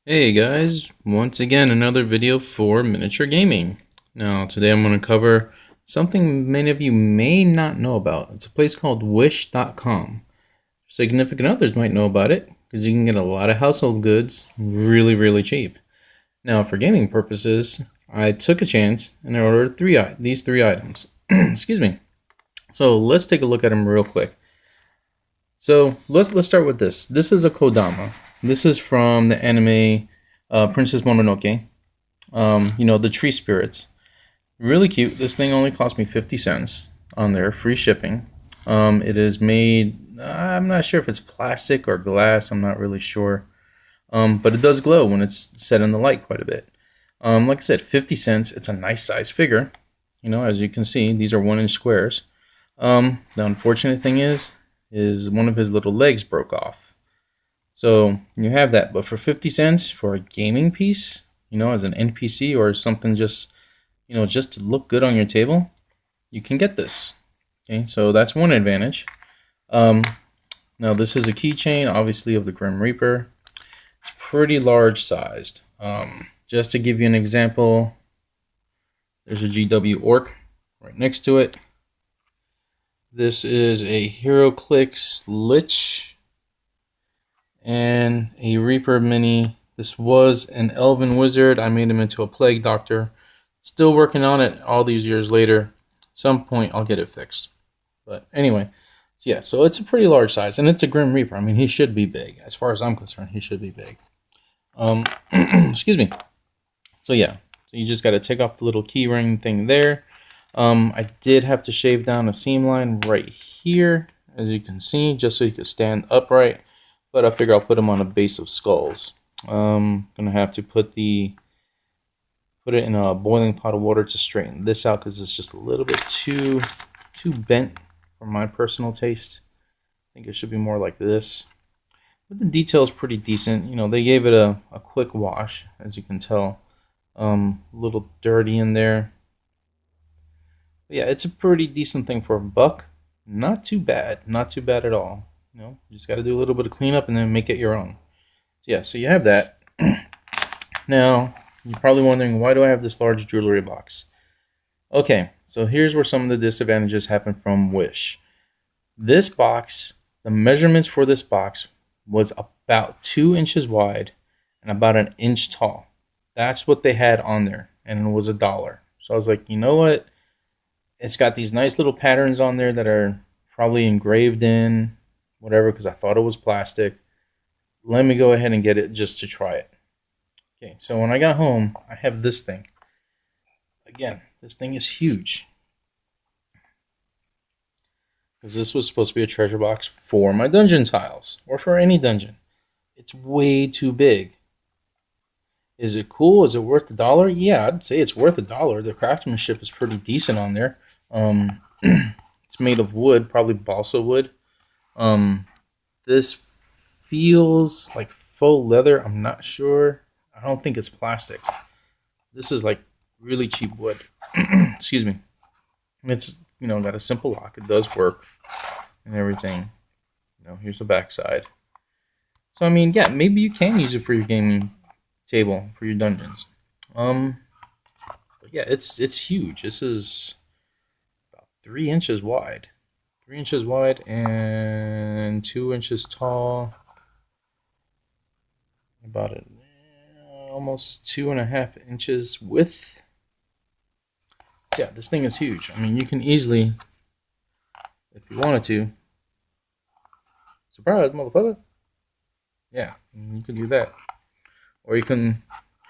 Hey guys, once again another video for miniature gaming. Now today I'm going to cover something many of you may not know about. It's a place called wish.com. Significant others might know about it because you can get a lot of household goods really cheap. Now for gaming purposes, I took a chance and I ordered these three items. Excuse me. So let's take a look at them real quick. So let's start with this. This is a Kodama. This is from the anime Princess Mononoke. The tree spirits. Really cute. This thing only cost me 50 cents on there, free shipping. It is made, I'm not sure if it's plastic or glass, I'm not really sure. But it does glow when it's set in the light quite a bit. Like I said, 50 cents. It's a nice size figure. As you can see, these are 1-inch squares. The unfortunate thing is one of his little legs broke off. So you have that, but for 50 cents for a gaming piece, as an NPC or something just to look good on your table, you can get this. Okay, so that's one advantage. Now this is a keychain, obviously, of the Grim Reaper. It's pretty large sized. Just to give you an example, there's a GW Orc right next to it. This is a HeroClix Lich and a Reaper Mini. This was an Elven Wizard. I made him into a Plague Doctor. Still working on it all these years later. At some point, I'll get it fixed. But anyway, so it's a pretty large size, and it's a Grim Reaper. I mean, he should be big. As far as I'm concerned, he should be big. Excuse me. So you just got to take off the little key ring thing there. I did have to shave down a seam line right here, as you can see, just so you could stand upright. But I figure I'll put them on a base of skulls. Gonna have to put it in a boiling pot of water to straighten this out because it's just a little bit too bent for my personal taste. I think it should be more like this. But the detail is pretty decent. They gave it a quick wash, as you can tell. A little dirty in there. But yeah, it's a pretty decent thing for a buck. Not too bad. Not too bad at all. You just got to do a little bit of cleanup and then make it your own. So you have that. Now, you're probably wondering, why do I have this large jewelry box? Okay, so here's where some of the disadvantages happen from Wish. This box, the measurements for this box was about 2 inches wide and about 1 inch tall. That's what they had on there, and it was $1. So I was like, you know what? It's got these nice little patterns on there that are probably engraved in, whatever, because I thought it was plastic. Let me go ahead and get it just to try it. Okay, so when I got home, I have this thing. Again, this thing is huge. Because this was supposed to be a treasure box for my dungeon tiles, or for any dungeon. It's way too big. Is it cool? Is it worth $1? Yeah, I'd say it's worth $1. The craftsmanship is pretty decent on there. It's made of wood, probably balsa wood. This feels like faux leather. I'm not sure. I don't think it's plastic. This is like really cheap wood. Excuse me. It's got a simple lock. It does work and everything. Here's the back side. So I mean, yeah, maybe you can use it for your gaming table for your dungeons. But yeah, it's huge. This is about 3 inches wide. 3 inches wide and 2 inches tall. About almost 2.5 inches width. So yeah, this thing is huge. I mean, you can easily, if you wanted to, surprise, motherfucker. Yeah, you can do that. Or you can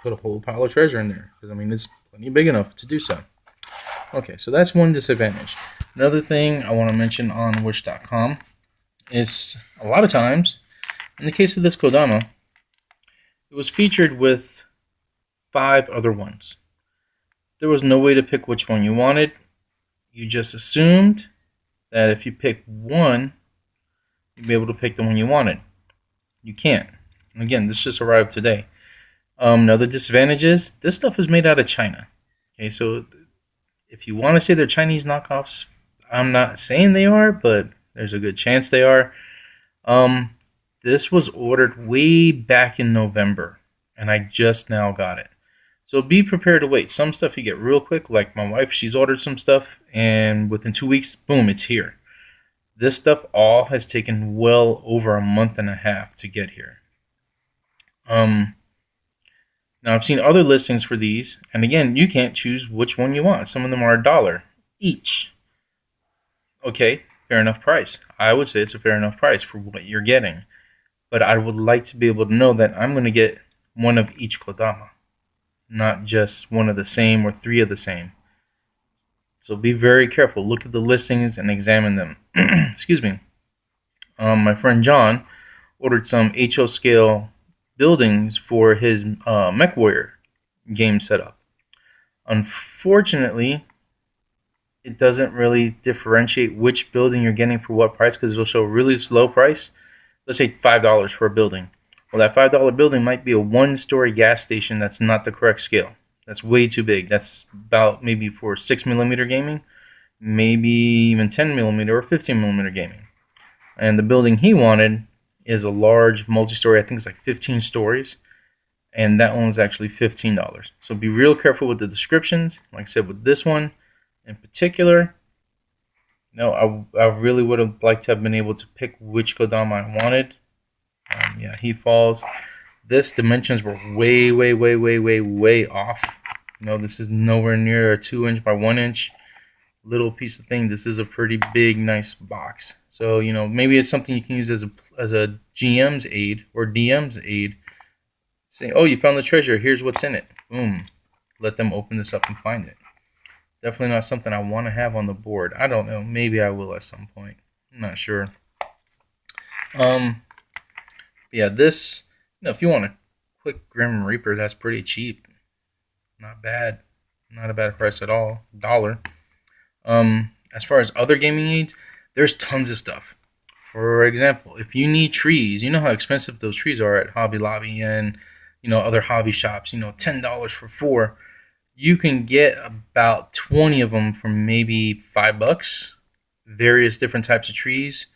put a whole pile of treasure in there. Because, I mean, it's plenty big enough to do so. Okay, so that's one disadvantage. Another thing I want to mention on Wish.com is a lot of times, in the case of this Kodama, it was featured with 5 other ones. There was no way to pick which one you wanted. You just assumed that if you pick one, you'd be able to pick the one you wanted. You can't. And again, this just arrived today. Another disadvantage is this stuff is made out of China. Okay, so if you want to say they're Chinese knockoffs, I'm not saying they are, but there's a good chance they are. This was ordered way back in November. and I just now got it. So be prepared to wait. Some stuff you get real quick, like my wife, she's ordered some stuff, and within 2 weeks, boom, it's here. This stuff all has taken well over a month and a half to get here. Now I've seen other listings for these, and again, you can't choose which one you want. Some of them are $1 each. Okay, fair enough price. I would say it's a fair enough price for what you're getting. But I would like to be able to know that I'm going to get one of each Kodama, not just one of the same or 3 of the same. So be very careful. Look at the listings and examine them. Excuse me. My friend John ordered some HO scale buildings for his MechWarrior game setup. Unfortunately, it doesn't really differentiate which building you're getting for what price, because it'll show a really low price. Let's say $5 for a building. Well, that $5 building might be a 1-story gas station that's not the correct scale. That's way too big. That's about maybe for 6mm gaming, maybe even 10mm or 15mm gaming. And the building he wanted is a large multi-story. I think it's like 15 stories. And that one was actually $15. So be real careful with the descriptions. Like I said, with this one in particular, no, I really would have liked to have been able to pick which Kodama I wanted. Yeah, he falls. This dimensions were way off. This is nowhere near a 2-inch by 1-inch little piece of thing. This is a pretty big, nice box. So, maybe it's something you can use as a GM's aid or DM's aid. Say, oh, you found the treasure. Here's what's in it. Boom. Let them open this up and find it. Definitely not something I want to have on the board. I don't know. Maybe I will at some point. I'm not sure. Yeah, this, if you want a quick Grim Reaper, that's pretty cheap. Not bad. Not a bad price at all. $1. As far as other gaming needs, there's tons of stuff. For example, if you need trees, you know how expensive those trees are at Hobby Lobby and, other hobby shops, $10 for 4. You can get about 20 of them for maybe $5. Various different types of trees,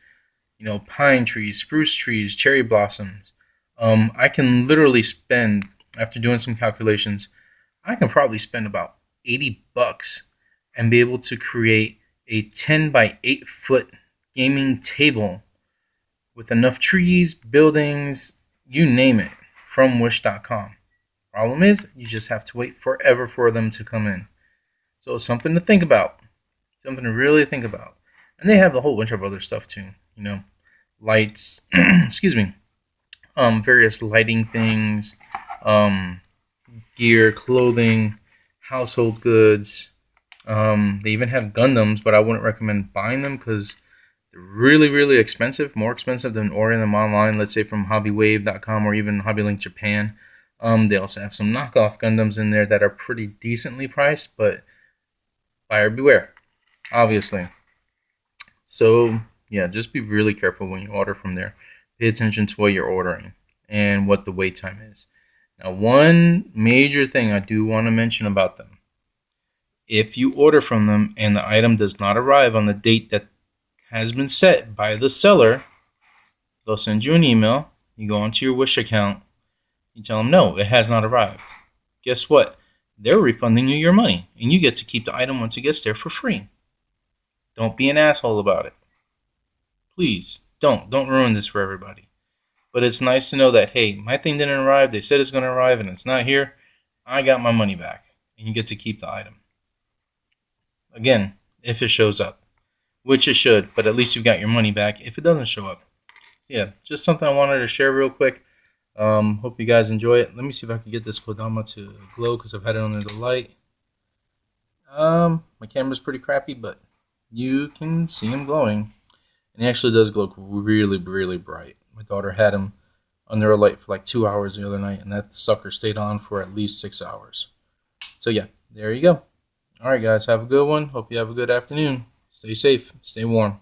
pine trees, spruce trees, cherry blossoms. I can literally spend, after doing some calculations, I can probably spend about $80 and be able to create a 10 by 8 foot gaming table with enough trees, buildings, you name it, from Wish.com. Problem is, you just have to wait forever for them to come in. So something to think about. Something to really think about. And they have a whole bunch of other stuff too. Lights, excuse me, various lighting things, gear, clothing, household goods. They even have Gundams, but I wouldn't recommend buying them because they're really expensive, more expensive than ordering them online, let's say from HobbyWave.com or even HobbyLink Japan. They also have some knockoff Gundams in there that are pretty decently priced, but buyer beware, obviously. So, yeah, just be really careful when you order from there. Pay attention to what you're ordering and what the wait time is. Now, one major thing I do want to mention about them. If you order from them and the item does not arrive on the date that has been set by the seller, they'll send you an email. You go onto your Wish account. You tell them, no, it has not arrived. Guess what? They're refunding you your money, and you get to keep the item once it gets there for free. Don't be an asshole about it. Please, don't ruin this for everybody. But it's nice to know that, hey, my thing didn't arrive. They said it's going to arrive, and it's not here. I got my money back, and you get to keep the item. Again, if it shows up, which it should, but at least you've got your money back if it doesn't show up. Yeah, just something I wanted to share real quick. Hope you guys enjoy it. Let me see if I can get this Kodama to glow because I've had it under the light. My camera's pretty crappy, but you can see him glowing. And he actually does glow really bright. My daughter had him under a light for like 2 hours the other night, and that sucker stayed on for at least 6 hours. So yeah, there you go. All right, guys, have a good one. Hope you have a good afternoon. Stay safe. Stay warm.